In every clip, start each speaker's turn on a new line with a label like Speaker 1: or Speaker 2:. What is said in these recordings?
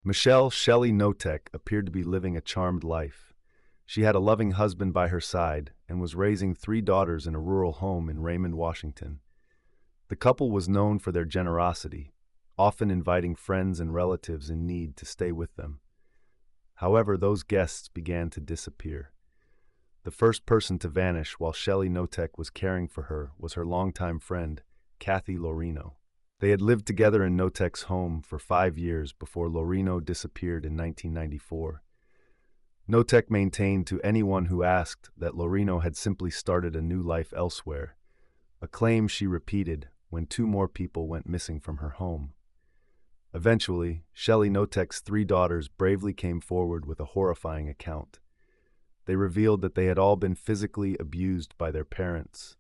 Speaker 1: Michelle Shelly Notek appeared to be living a charmed life. She had a loving husband by her side and was raising three daughters in a rural home in Raymond, Washington. The couple was known for their generosity, often inviting friends and relatives in need to stay with them. However, those guests began to disappear. The first person to vanish while Shelly Notek was caring for her was her longtime friend, Kathy Lorino. They had lived together in Notek's home for 5 years before Lorino disappeared in 1994. Notek maintained to anyone who asked that Lorino had simply started a new life elsewhere, a claim she repeated when two more people went missing from her home. Eventually, Shelly Notek's three daughters bravely came forward with a horrifying account. They revealed that they had all been physically abused by their parents,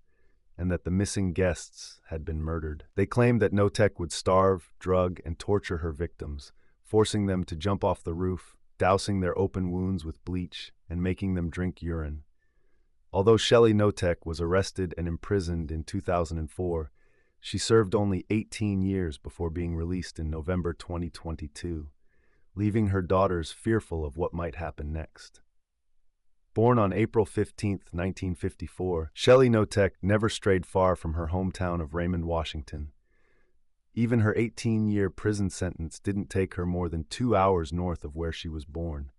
Speaker 1: and that the missing guests had been murdered. They claimed that Notek would starve, drug, and torture her victims, forcing them to jump off the roof, dousing their open wounds with bleach, and making them drink urine. Although Shelly Notek was arrested and imprisoned in 2004, she served only 18 years before being released in November 2022, leaving her daughters fearful of what might happen next. Born on April 15, 1954, Shelly Notek never strayed far from her hometown of Raymond, Washington. Even her 18-year prison sentence didn't take her more than 2 hours north of where she was born.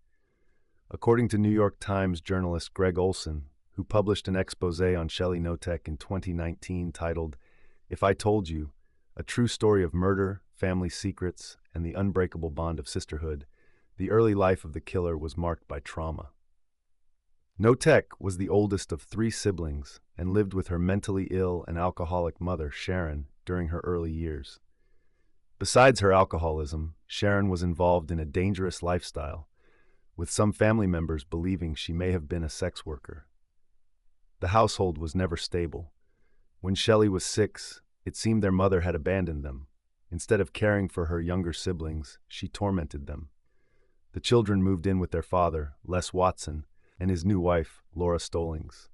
Speaker 1: According to New York Times journalist Greg Olson, who published an exposé on Shelly Notek in 2019 titled, "If I Told You, A True Story of Murder, Family Secrets, and the Unbreakable Bond of Sisterhood," the early life of the killer was marked by trauma. Notek was the oldest of 3 siblings and lived with her mentally ill and alcoholic mother, Sharon, during her early years. Besides her alcoholism, Sharon was involved in a dangerous lifestyle, with some family members believing she may have been a sex worker. The household was never stable. When Shelly was 6, it seemed their mother had abandoned them. Instead of caring for her younger siblings, she tormented them. The children moved in with their father, Les Watson, and his new wife, Laura Stallings.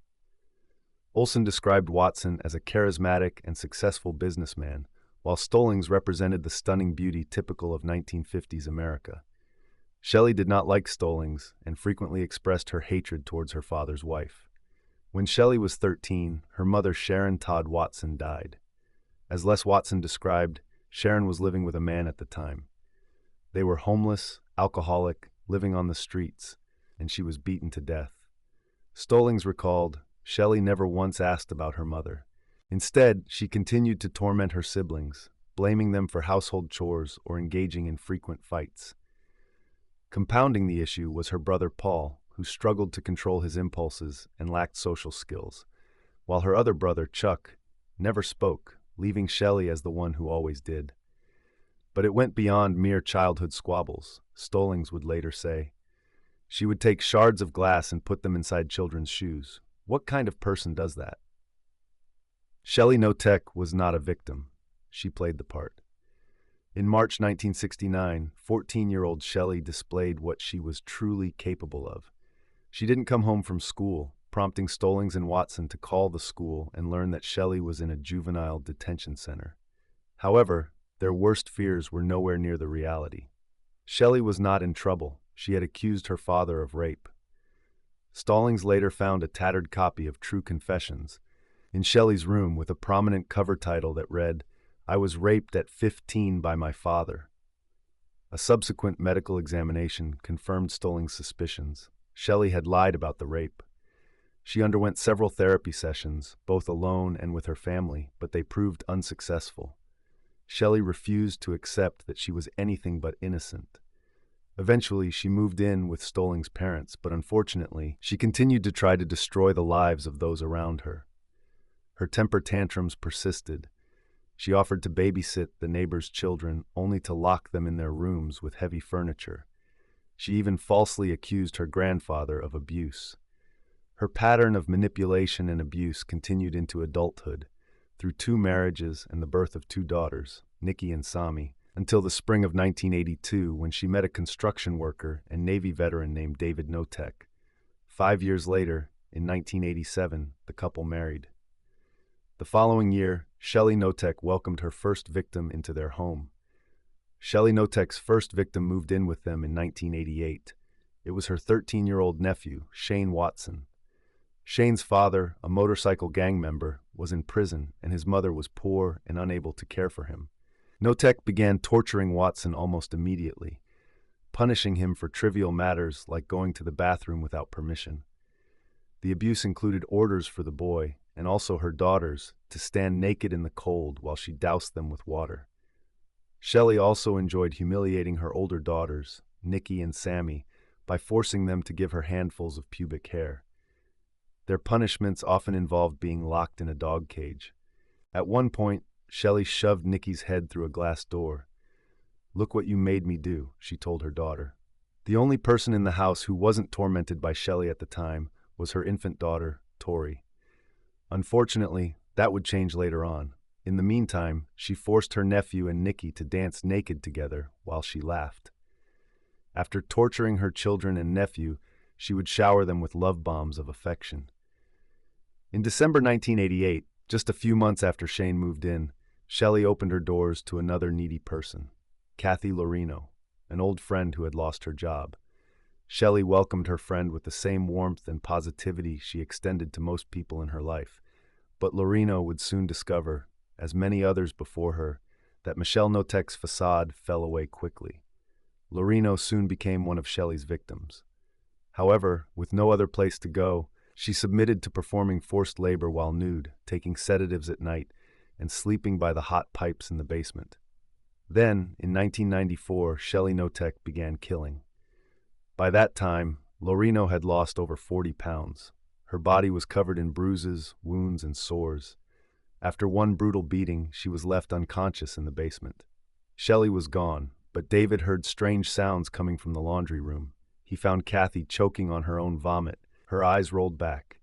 Speaker 1: Olson described Watson as a charismatic and successful businessman, while Stallings represented the stunning beauty typical of 1950s America. Shelly did not like Stallings and frequently expressed her hatred towards her father's wife. When Shelly was 13, her mother Sharon Todd Watson died. As Les Watson described, Sharon was living with a man at the time. They were homeless, alcoholic, living on the streets, and she was beaten to death. Stallings recalled, Shelly never once asked about her mother. Instead, she continued to torment her siblings, blaming them for household chores or engaging in frequent fights. Compounding the issue was her brother Paul, who struggled to control his impulses and lacked social skills, while her other brother, Chuck, never spoke, leaving Shelly as the one who always did. But it went beyond mere childhood squabbles, Stallings would later say. She would take shards of glass and put them inside children's shoes. What kind of person does that? Shelly Notek was not a victim. She played the part. In March 1969, 14-year-old Shelly displayed what she was truly capable of. She didn't come home from school, prompting Stallings and Watson to call the school and learn that Shelly was in a juvenile detention center. However, their worst fears were nowhere near the reality. Shelly was not in trouble. She had accused her father of rape. Stallings later found a tattered copy of True Confessions in Shelly's room with a prominent cover title that read, "I was raped at 15 by my father." A subsequent medical examination confirmed Stallings' suspicions. Shelly had lied about the rape. She underwent several therapy sessions, both alone and with her family, but they proved unsuccessful. Shelly refused to accept that she was anything but innocent. Eventually, she moved in with Stallings' parents, but unfortunately, she continued to try to destroy the lives of those around her. Her temper tantrums persisted. She offered to babysit the neighbors' children, only to lock them in their rooms with heavy furniture. She even falsely accused her grandfather of abuse. Her pattern of manipulation and abuse continued into adulthood, through 2 marriages and the birth of 2 daughters, Nikki and Sami, until the spring of 1982 when she met a construction worker and Navy veteran named David Notek. 5 years later, in 1987, the couple married. The following year, Shelly Notek welcomed her first victim into their home. Shelly Notek's first victim moved in with them in 1988. It was her 13-year-old nephew, Shane Watson. Shane's father, a motorcycle gang member, was in prison, and his mother was poor and unable to care for him. Notek began torturing Watson almost immediately, punishing him for trivial matters like going to the bathroom without permission. The abuse included orders for the boy, and also her daughters, to stand naked in the cold while she doused them with water. Shelly also enjoyed humiliating her older daughters, Nikki and Sammy, by forcing them to give her handfuls of pubic hair. Their punishments often involved being locked in a dog cage. At one point, Shelly shoved Nikki's head through a glass door. "Look what you made me do," she told her daughter. The only person in the house who wasn't tormented by Shelly at the time was her infant daughter, Tori. Unfortunately, that would change later on. In the meantime, she forced her nephew and Nikki to dance naked together while she laughed. After torturing her children and nephew, she would shower them with love bombs of affection. In December 1988, just a few months after Shane moved in, Shelly opened her doors to another needy person, Kathy Lorino, an old friend who had lost her job. Shelly welcomed her friend with the same warmth and positivity she extended to most people in her life. But Lorino would soon discover, as many others before her, that Michelle Notek's façade fell away quickly. Lorino soon became one of Shelly's victims. However, with no other place to go, she submitted to performing forced labor while nude, taking sedatives at night, and sleeping by the hot pipes in the basement. Then, in 1994, Shelly Notek began killing. By that time, Lorino had lost over 40 pounds. Her body was covered in bruises, wounds, and sores. After one brutal beating, she was left unconscious in the basement. Shelly was gone, but David heard strange sounds coming from the laundry room. He found Kathy choking on her own vomit, her eyes rolled back.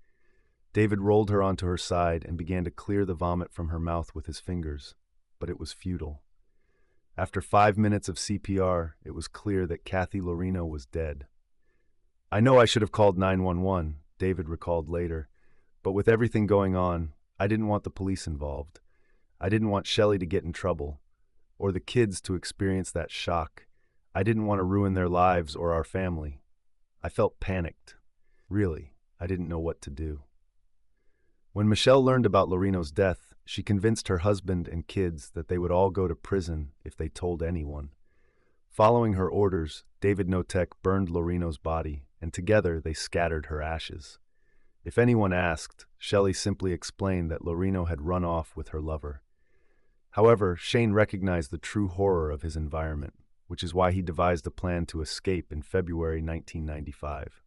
Speaker 1: David rolled her onto her side and began to clear the vomit from her mouth with his fingers, but it was futile. After 5 minutes of CPR, it was clear that Kathy Lorino was dead. "I know I should have called 911, David recalled later, but with everything going on, I didn't want the police involved. I didn't want Shelly to get in trouble, or the kids to experience that shock. I didn't want to ruin their lives or our family. I felt panicked. Really, I didn't know what to do." When Michelle learned about Lorino's death, she convinced her husband and kids that they would all go to prison if they told anyone. Following her orders, David Notek burned Lorino's body, and together they scattered her ashes. If anyone asked, Shelly simply explained that Lorino had run off with her lover. However, Shane recognized the true horror of his environment, which is why he devised a plan to escape in February 1995.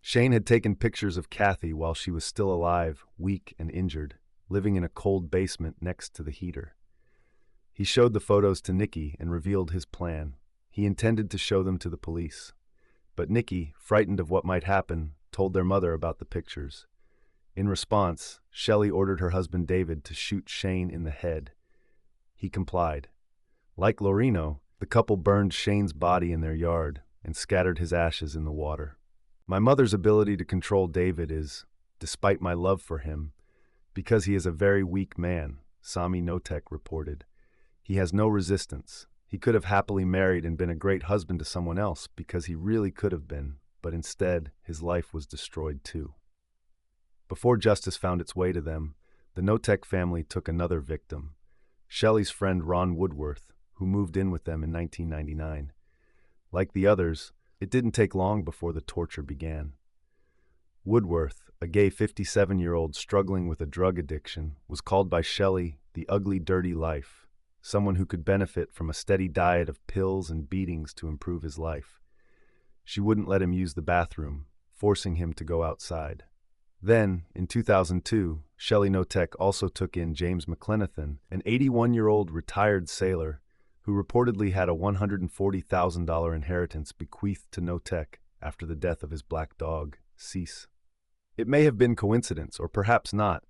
Speaker 1: Shane had taken pictures of Kathy while she was still alive, weak and injured, living in a cold basement next to the heater. He showed the photos to Nikki and revealed his plan. He intended to show them to the police. But Nikki, frightened of what might happen, told their mother about the pictures. In response, Shelly ordered her husband David to shoot Shane in the head. He complied. Like Lorino, the couple burned Shane's body in their yard and scattered his ashes in the water. "My mother's ability to control David is, despite my love for him, because he is a very weak man," Sami Notek reported. "He has no resistance. He could have happily married and been a great husband to someone else because he really could have been, but instead, his life was destroyed too." Before justice found its way to them, the Notek family took another victim, Shelly's friend Ron Woodworth, who moved in with them in 1999. Like the others, it didn't take long before the torture began. Woodworth, a gay 57-year-old struggling with a drug addiction, was called by Shelly the ugly, dirty life, someone who could benefit from a steady diet of pills and beatings to improve his life. She wouldn't let him use the bathroom, forcing him to go outside. Then, in 2002, Shelly Notek also took in James McLenithan, an 81-year-old retired sailor who reportedly had a $140,000 inheritance bequeathed to Notek after the death of his black dog, Cease. It may have been coincidence, or perhaps not,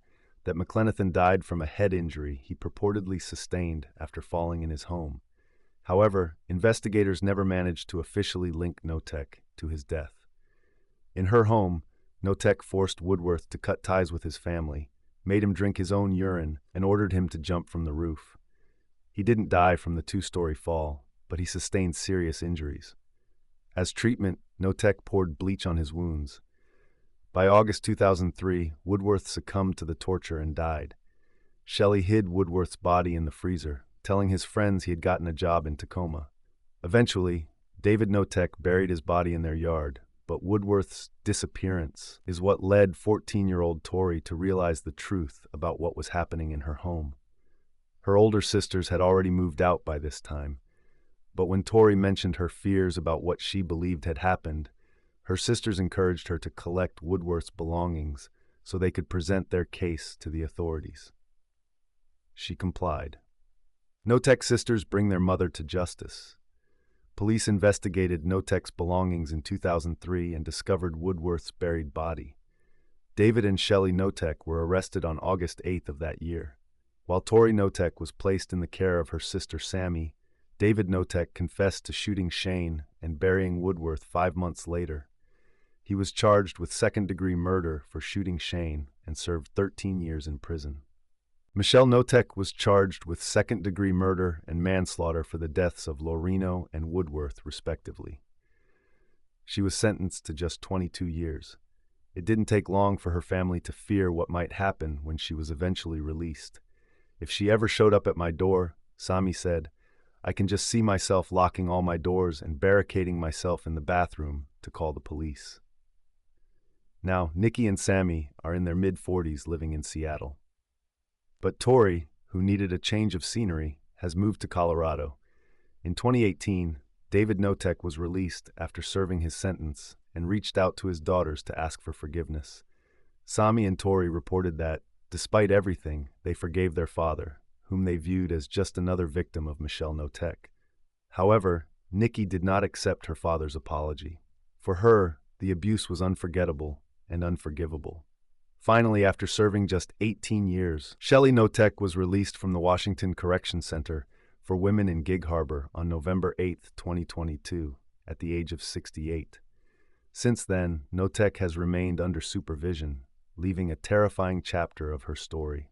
Speaker 1: that McLenithan died from a head injury he purportedly sustained after falling in his home. However, investigators never managed to officially link Notek to his death. In her home, Notek forced Woodworth to cut ties with his family, made him drink his own urine, and ordered him to jump from the roof. He didn't die from the 2-story fall, but he sustained serious injuries. As treatment, Notek poured bleach on his wounds. By August 2003, Woodworth succumbed to the torture and died. Shelly hid Woodworth's body in the freezer, telling his friends he had gotten a job in Tacoma. Eventually, David Notek buried his body in their yard, but Woodworth's disappearance is what led 14-year-old Tori to realize the truth about what was happening in her home. Her older sisters had already moved out by this time, but when Tori mentioned her fears about what she believed had happened, her sisters encouraged her to collect Woodworth's belongings so they could present their case to the authorities. She complied. Notek's sisters bring their mother to justice. Police investigated Notek's belongings in 2003 and discovered Woodworth's buried body. David and Shelly Notek were arrested on August 8th of that year. While Tori Notek was placed in the care of her sister Sammy, David Notek confessed to shooting Shane and burying Woodworth 5 months later. He was charged with second-degree murder for shooting Shane and served 13 years in prison. Michelle Notek was charged with second-degree murder and manslaughter for the deaths of Lorino and Woodworth, respectively. She was sentenced to just 22 years. It didn't take long for her family to fear what might happen when she was eventually released. "If she ever showed up at my door," Sami said, "I can just see myself locking all my doors and barricading myself in the bathroom to call the police." Now, Nikki and Sammy are in their mid-40s living in Seattle. But Tori, who needed a change of scenery, has moved to Colorado. In 2018, David Notek was released after serving his sentence and reached out to his daughters to ask for forgiveness. Sami and Tori reported that, despite everything, they forgave their father, whom they viewed as just another victim of Michelle Notek. However, Nikki did not accept her father's apology. For her, the abuse was unforgettable and unforgivable. Finally, after serving just 18 years, Shelly Notek was released from the Washington Correction Center for Women in Gig Harbor on November 8, 2022, at the age of 68. Since then, Notek has remained under supervision, leaving a terrifying chapter of her story.